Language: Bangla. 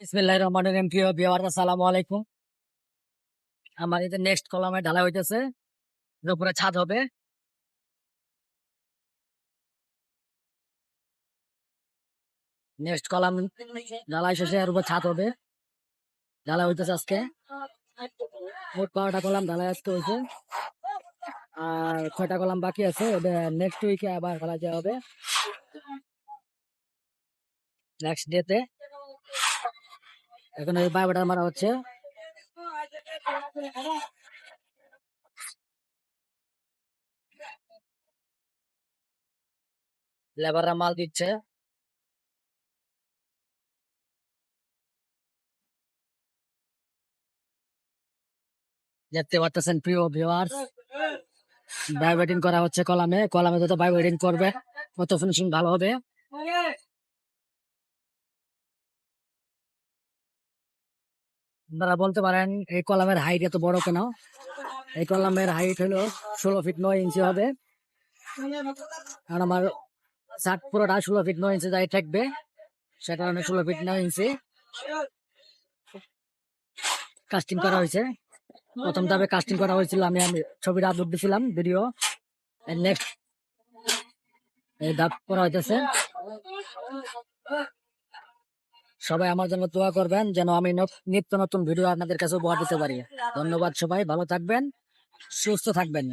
বিসমিল্লাহির রহমানির রহিম। প্রিয় ভিউয়ার, আসসালামু আলাইকুম। আমার এই যে নেক্সট কলামে ঢালাই হইতেছে, এর উপরে ছাদ হবে। নেক্সট কলাম ঢালাই শেষে এর উপর ছাদ হবে, ঢালাই হইতেছে আজকে। মোট 12টা কলাম ঢালাই আজকে হয়েছে, আর 6টা কলাম বাকি আছে। নেক্সট উইকে আবার ঢালাই দেওয়া হবে, নেক্সট ডেতে। এখন এই বাইবটা মারা হচ্ছে। লেবাররা মাল দিচ্ছে। দেখতে পাচ্ছেন প্রিয় ভিউয়ার্স, বায়োবেটিং করা হচ্ছে কলামে। কলামে যত বায়োবেটিং করবে তত ফিনিশিং ভালো হবে। আপনারা বলতে পারেন এই কলামের হাইট এত বড় কেন? এই কলামের হাইট হলো 16 ফিট 9 ইঞ্চি হবে। কারণ আমার ছাদ পুরোটা 16 ফিট 9 ইঞ্চি যাই থাকবে, সেটা কারণে 16 ফিট 9 ইঞ্চি কাস্টিং করা হয়েছে। প্রথম ধাপে কাস্টিং করা হয়েছিল, আমি ছবিটা আপলোড দিয়েছিলাম ভিডিও। নেক্সট এই ধাপ করা হইতেছে। সবাই আমার জন্য দোয়া করবেন যেন আমি নিত্য নতুন ভিডিও আপনাদের কাছে উপহার দিতে পারি। ধন্যবাদ, সবাই ভালো থাকবেন, সুস্থ থাকবেন।